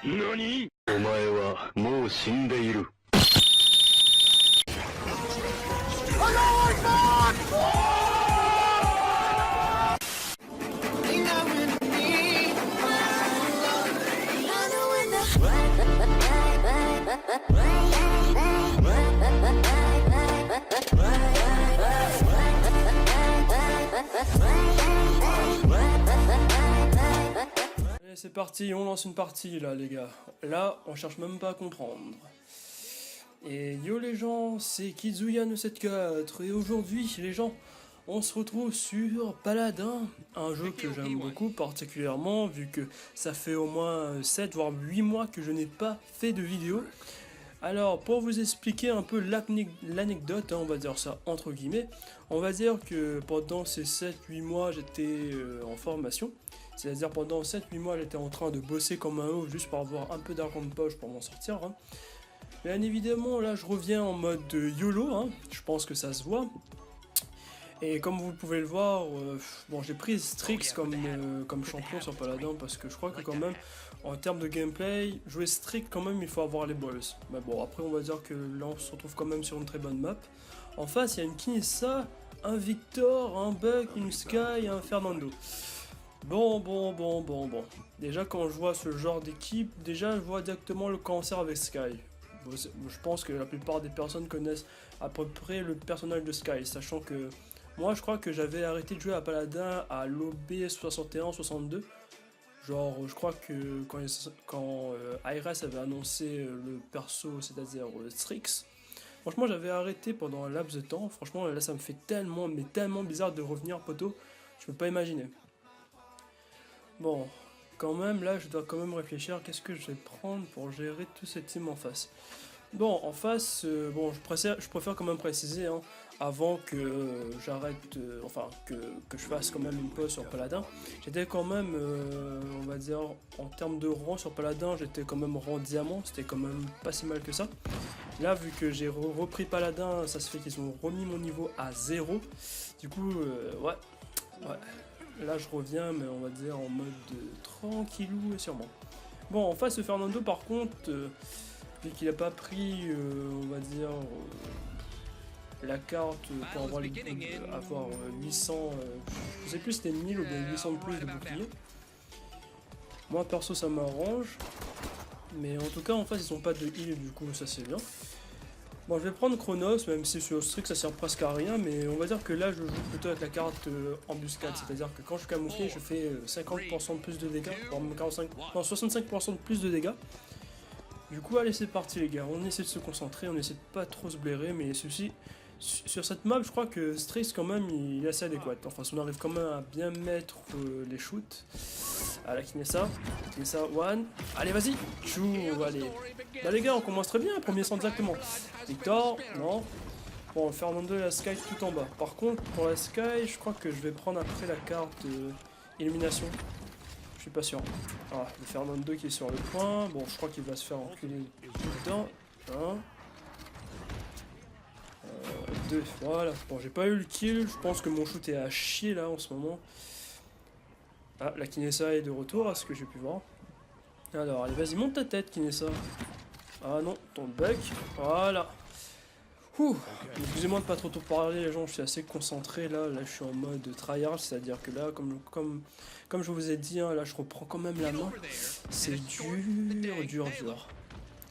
何？お前はもう死んでいる。Allez, c'est parti, on lance une partie là les gars. Là, on cherche même pas à comprendre. Et yo les gens, c'est Kizuya974 et aujourd'hui les gens, on se retrouve sur Paladin, un jeu que j'aime beaucoup particulièrement vu que ça fait au moins 7 voire 8 mois que je n'ai pas fait de vidéo. Alors pour vous expliquer un peu l'anecdote, on va dire ça entre guillemets, on va dire que pendant ces 7-8 mois j'étais en formation. C'est-à-dire pendant 7-8 mois j'étais en train de bosser comme un ouf juste pour avoir un peu d'argent de poche pour m'en sortir. Bien évidemment là je reviens en mode YOLO, je pense que ça se voit. Et comme vous pouvez le voir, bon j'ai pris Strix comme champion sur Paladin parce que je crois que quand même en termes de gameplay, jouer Strix quand même il faut avoir les balls. Mais bon après on va dire que là on se retrouve quand même sur une très bonne map. En face il y a une Kinessa, un Victor, un Buck, une Sky et un Fernando. Bon. Déjà quand je vois ce genre d'équipe, déjà je vois directement le cancer avec Sky. Je pense que la plupart des personnes connaissent à peu près le personnage de Sky, sachant que moi je crois que j'avais arrêté de jouer à Paladin à l'OB 61-62. Genre je crois que quand IRS avait annoncé le perso, c'est-à-dire Strix, franchement j'avais arrêté pendant un laps de temps. Franchement là ça me fait tellement bizarre de revenir poteau, je peux pas imaginer. Bon, quand même, là, je dois quand même réfléchir qu'est-ce que je vais prendre pour gérer tout ce team en face. Bon, en face, bon, je préfère quand même préciser, avant que j'arrête, enfin, que je fasse quand même une pause sur Paladin. J'étais quand même, on va dire, en termes de rang sur Paladin, j'étais quand même rang diamant, c'était quand même pas si mal que ça. Là, vu que j'ai repris Paladin, ça se fait qu'ils ont remis mon niveau à 0. Du coup, ouais. Là je reviens mais on va dire en mode tranquillou et sûrement. Bon en face de Fernando par contre, vu qu'il n'a pas pris on va dire la carte pour avoir 800, je sais plus si c'était 1000 ou bien 800 de plus de bouclier. Moi perso ça m'arrange. Mais en tout cas en face ils n'ont pas de heal du coup ça c'est bien. Bon, je vais prendre Chronos, même si sur Strix ça sert presque à rien, mais on va dire que là je joue plutôt avec la carte embuscade, c'est-à-dire que quand je suis camouflé, je fais 50% de plus de dégâts, voire 65% de plus de dégâts. Du coup, allez, c'est parti les gars, on essaie de se concentrer, on essaie de pas trop se blairer, mais ceci, sur cette map, je crois que Strix quand même il est assez adéquat. Enfin, si on arrive quand même à bien mettre les shoots. Ah la Kinessa one, allez vas-y, chou, allez. Là les gars on commence très bien, premier centre directement. Victor, non. Bon Fernando et la Sky tout en bas. Par contre pour la Sky je crois que je vais prendre après la carte élimination. Je suis pas sûr. Ah le Fernando qui est sur le point, bon je crois qu'il va se faire enculer dedans. 2, voilà. Bon j'ai pas eu le kill, je pense que mon shoot est à chier là en ce moment. Ah, la Kinessa est de retour, à ce que j'ai pu voir. Alors, allez, vas-y, monte ta tête, Kinessa. Ah non, ton Buck. Voilà. Excusez-moi de pas trop parler, les gens, je suis assez concentré, là je suis en mode tryhard, c'est-à-dire que là, comme je vous ai dit, là, je reprends quand même la main. C'est dur.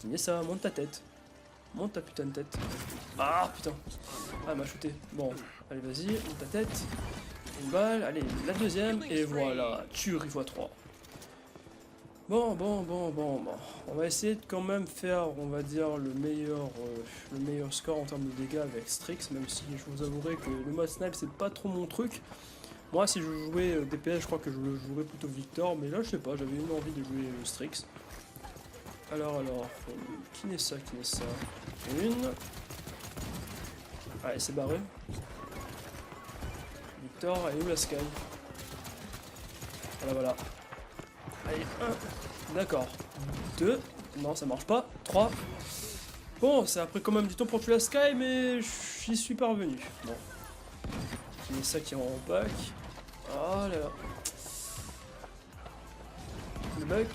Kinessa, monte ta tête. Monte ta putain de tête. Ah, putain. Ah, elle m'a shooté. Bon, allez, vas-y, monte ta tête. Une balle, allez, la deuxième, et voilà, tuerie x3. Bon, on va essayer de quand même faire, on va dire, le meilleur score en termes de dégâts avec Strix, même si je vous avouerai que le mode snipe c'est pas trop mon truc. Moi si je jouais DPS, je crois que je jouerais plutôt Victor, mais là je sais pas, j'avais une envie de jouer Strix. Alors, Kinessa, une. Allez, c'est barré. Victor, elle est où la Sky? Voilà. Allez, 1. D'accord. 2. Non, ça marche pas. 3. Bon, ça a pris quand même du temps pour tuer la Sky, mais j'y suis parvenu. Bon. Il y a ça qui est en back. Oh là là. Le back.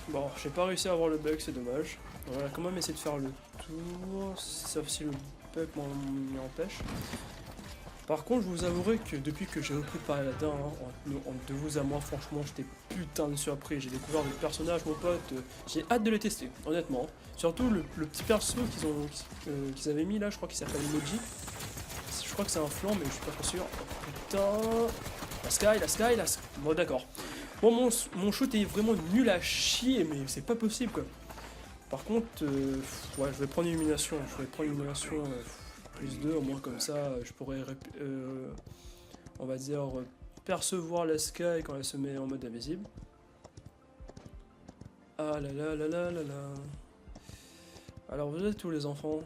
Bon, j'ai pas réussi à avoir le bug, c'est dommage. On va quand même essayer de faire le tour, sauf si le bug m'en empêche. Par contre, je vous avouerai que depuis que j'ai repris Paladin, de vous à moi, franchement, j'étais putain de surpris. J'ai découvert des personnages, mon pote. J'ai hâte de les tester, honnêtement. Surtout le petit perso qu'ils avaient mis là, je crois qu'il s'appelle Emoji. Je crois que c'est un flanc, mais je suis pas trop sûr. Oh, putain. La sky. Bon, d'accord. Bon, mon shoot est vraiment nul à chier, mais c'est pas possible, quoi. Par contre, ouais, je vais prendre illumination. Plus 2, au moins comme ça, je pourrais, on va dire, percevoir la sky quand elle se met en mode invisible. Ah là là là là là là. Alors, vous êtes tous les enfants?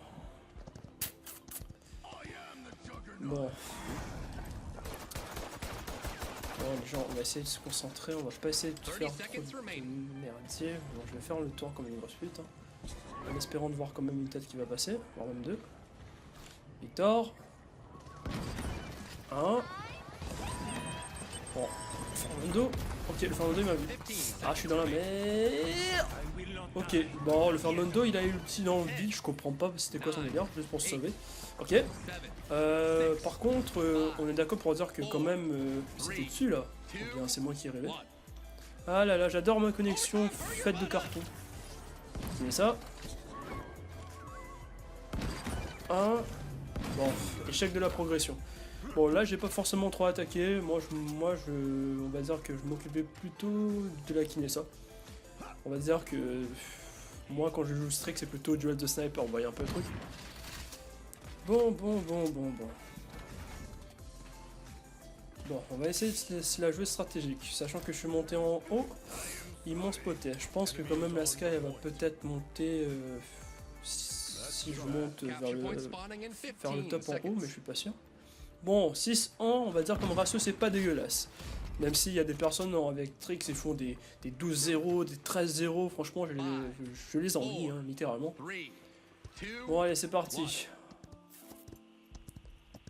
Bon. Bon, les gens, on va essayer de se concentrer, on va pas essayer de faire trop de merdier. Bon, je vais faire le tour comme une grosse pute, hein, en espérant de voir quand même une tête qui va passer, voire même deux. Victor. 1. Bon, Fernando. Ok, le Fernando il m'a vu. Ah, je suis dans la merde. Ok, bon, le Fernando il a eu le petit dans le vide, je comprends pas c'était quoi son délire, juste pour se sauver. Ok. Par contre, on est d'accord pour dire que quand même c'était dessus là. Ou bien c'est moi qui ai rêvé. Ah là là, j'adore ma connexion faite de carton. C'est ça. 1. Bon, échec de la progression. Bon, là, j'ai pas forcément trop attaqué. Moi, on va dire que je m'occupais plutôt de la Kinessa. On va dire que moi, quand je joue Strict, c'est plutôt duel de sniper. Vous voyez un peu le truc. Bon. Bon, on va essayer de se la jouer stratégique, sachant que je suis monté en haut. Ils m'ont spoté. Je pense que quand même la Sky, elle va peut-être monter. Si je monte vers le top en haut, mais je suis pas sûr. Bon, 6-1, on va dire comme ratio, c'est pas dégueulasse. Même s'il y a des personnes avec Trix qui font des 12-0, des 13-0, franchement, je les envie, hein, littéralement. Bon, allez, c'est parti.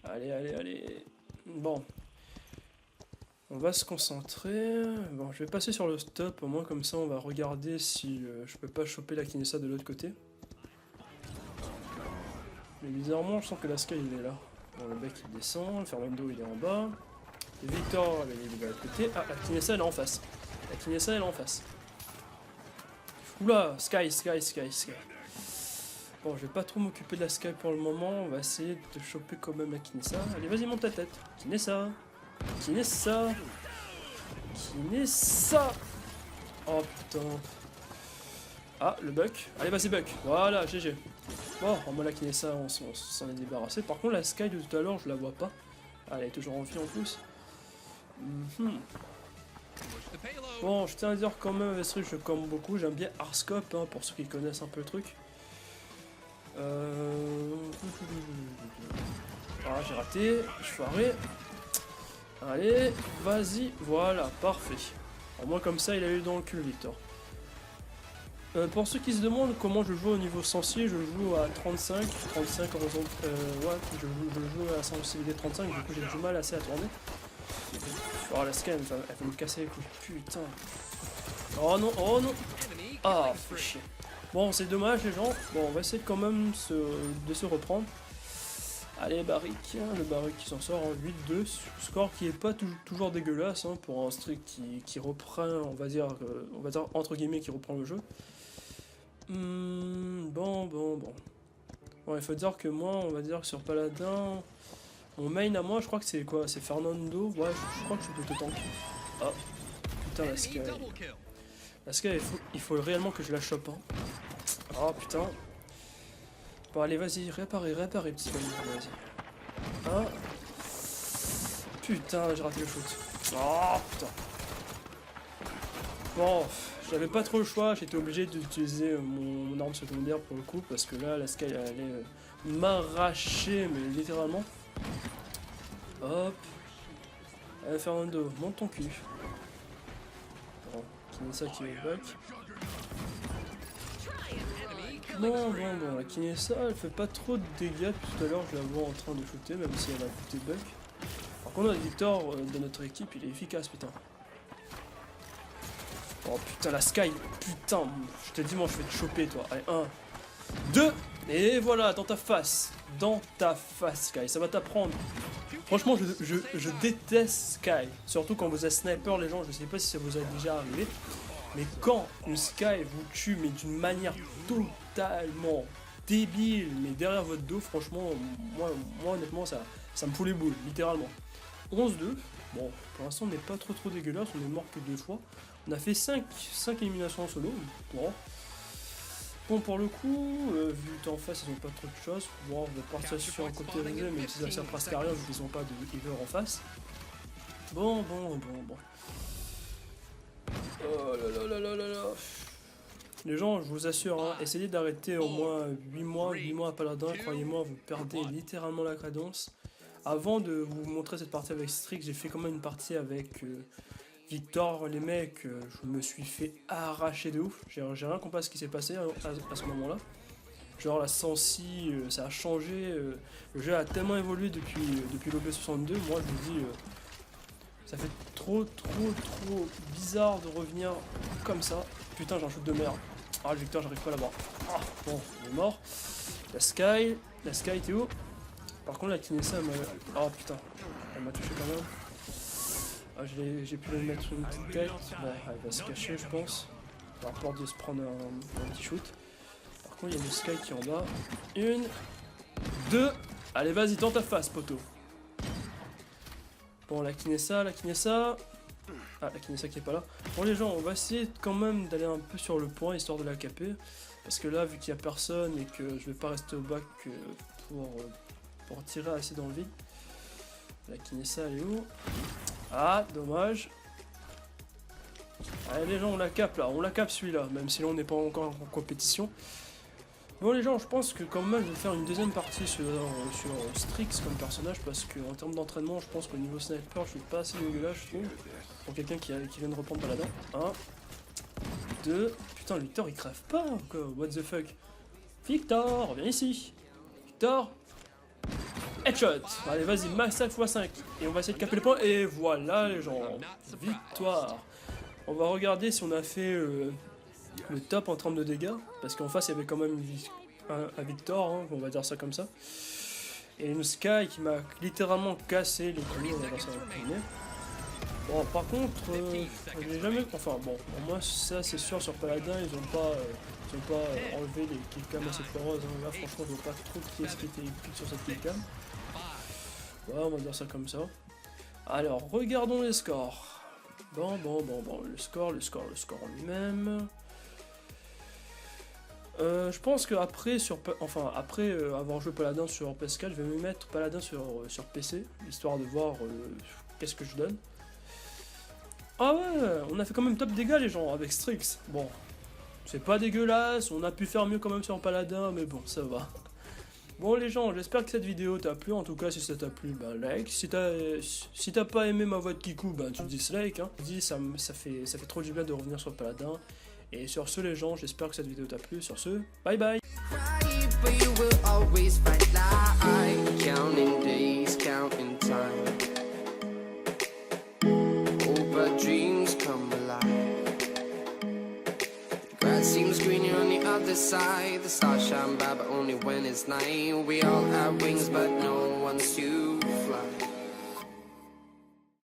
Allez. Bon. On va se concentrer. Bon, je vais passer sur le stop, au moins comme ça, on va regarder si je peux pas choper la Kinessa de l'autre côté. Mais bizarrement, je sens que la Sky il est là. Bon, le mec il descend, le Fernando il est en bas. Et Victor il est de l'autre côté. Ah, la Kinessa elle est en face. Oula, Sky. Bon, je vais pas trop m'occuper de la Sky pour le moment. On va essayer de choper quand même la Kinessa. Allez, vas-y, monte ta tête. Kinessa. Oh putain. Ah, le Buck. Allez, vas-y, Buck. Voilà, GG. Bon, en moi la Kinessa, on s'en est débarrassé. Par contre, la Sky de tout à l'heure, je la vois pas. Ah, elle est toujours en vie en plus. Bon, je tiens à dire quand même, avec ce truc, je combe beaucoup. J'aime bien Arscope, hein, pour ceux qui connaissent un peu le truc. Ah, j'ai raté. Je suis foiré. Allez, vas-y. Voilà, parfait. Au moins, comme ça, il a eu dans le cul, Victor. Pour ceux qui se demandent comment je joue au niveau sensible, je joue à 35 horizontal, ouais, je joue à sensibilité 35, du coup j'ai du mal assez à tourner. Oh la Sky, elle va me casser les couilles, putain. Oh non. Ah, fait chier. Bon, c'est dommage les gens, bon on va essayer quand même de se reprendre. Allez, Barrick, le Barrick qui s'en sort en 8-2, score qui est pas toujours dégueulasse, hein, pour un streak qui reprend, on va dire entre guillemets, qui reprend le jeu. Bon. Bon, il faut dire que moi, on va dire que sur Paladin, mon main à moi, je crois que c'est quoi? C'est Fernando. Ouais, je crois que je suis plutôt tank. Ah, putain, la Sky. La Sky, il faut réellement que je la chope. Hein. Oh putain. Bon, allez, vas-y, réparer, petit bonhomme. Vas-y. Ah. Putain, j'ai raté le shoot. Oh putain. Bon. J'avais pas trop le choix, j'étais obligé d'utiliser mon arme secondaire pour le coup, parce que là, la Sky elle allait m'arracher, mais littéralement. Hop. Allez, Fernando, monte ton cul. Bon, Kinessa qui est back. Bon, la Kinessa, elle fait pas trop de dégâts, tout à l'heure je la vois en train de shooter, même si elle a fouté buck. Par contre, Victor de notre équipe, il est efficace, putain. Oh putain, la Sky, putain, je te dis, moi je vais te choper toi. Allez, 1, 2, et voilà, dans ta face, Sky, ça va t'apprendre. Franchement, je déteste Sky, surtout quand vous êtes sniper, les gens, je sais pas si ça vous a déjà arrivé, mais quand une Sky vous tue, mais d'une manière totalement débile, mais derrière votre dos, franchement, moi honnêtement, ça me fout les boules, littéralement. 11-2, bon, pour l'instant, on n'est pas trop dégueulasse, on est mort que 2 fois. On a fait 5 éliminations en solo, bon. Bon, pour le coup, vu qu'en face, ils ont pas trop de choses, bon, on va partir sur un côté réglé, mais ça sert presque à rien, vu qu'ils ont pas de healer en face. Bon. Oh là là. Les gens, je vous assure, hein, essayez d'arrêter au moins 8 mois à Paladin, croyez-moi, vous perdez littéralement la cadence. Avant de vous montrer cette partie avec Strix, j'ai fait quand même une partie avec Victor, les mecs, je me suis fait arracher de ouf. J'ai rien compris à ce qui s'est passé à ce moment-là. Genre la sensi, ça a changé, le jeu a tellement évolué depuis l'OB62, moi je vous dis, ça fait trop bizarre de revenir comme ça. Putain, j'ai un shoot de merde. Ah, le Victor, j'arrive pas à l'avoir. Ah, bon, il est mort. La Sky, t'es où? Par contre, la Kinessa, elle m'a... Oh putain, elle m'a touché quand même. Ah, j'ai pu lui mettre une petite tête. Bon, elle va se cacher, je pense. Par rapport de se prendre un petit shoot. Par contre, il y a une Sky qui est en bas. 1, 2. Allez, vas-y, tente ta face, poteau. Bon, la Kinessa. Ah, la Kinessa qui est pas là. Bon, les gens, on va essayer quand même d'aller un peu sur le point, histoire de la caper. Parce que là, vu qu'il y a personne et que je vais pas rester au bac pour tirer assez dans le vide. La Kinessa, elle est où? Ah, dommage. Allez, les gens, on la capte là. On la capte celui-là, même si là, on n'est pas encore en compétition. Bon, les gens, je pense que quand même, je vais faire une deuxième partie sur Strix comme personnage. Parce qu'en termes d'entraînement, je pense qu'au niveau sniper, je suis pas assez dégueulasse, je trouve. Pour quelqu'un qui vient de reprendre Paladin. 1, 2. Putain, le Victor, il crève pas, quoi. What the fuck? Victor, viens ici. Victor. Headshot. Allez, vas-y, massacre x5. Et on va essayer de caper les points. Et voilà, les gens. Victoire. On va regarder si on a fait le top en termes de dégâts. Parce qu'en face, il y avait quand même un Victor, hein, on va dire ça comme ça. Et une Sky qui m'a littéralement cassé les couilles. On va dire ça. Bon, par contre, j'ai jamais... Enfin, bon, au moins ça, c'est sûr, sur Paladin, ils ont pas enlevé les killcams assez foireuses. Hein. Là, franchement, je vois pas trop qui est-ce qui était épique sur cette killcam. Ouais, on va dire ça comme ça. Alors, regardons les scores. Bon, le score en lui-même. Je pense qu'après, après avoir joué Paladin sur PS4, je vais me mettre Paladin sur PC, histoire de voir qu'est-ce que je donne. Ah ouais, on a fait quand même top dégâts les gens avec Strix. Bon, c'est pas dégueulasse, on a pu faire mieux quand même sur Paladin, mais bon, ça va. Bon les gens, j'espère que cette vidéo t'a plu. En tout cas, si ça t'a plu, bah like. Si t'as pas aimé ma voix de Kikou, bah tu dislike. Hein. Je dis, ça fait trop du bien de revenir sur Paladin. Et sur ce les gens, j'espère que cette vidéo t'a plu. Sur ce, bye bye. Seems greener on the other side. The stars shine bright, but only when it's night. We all have wings, but no one's to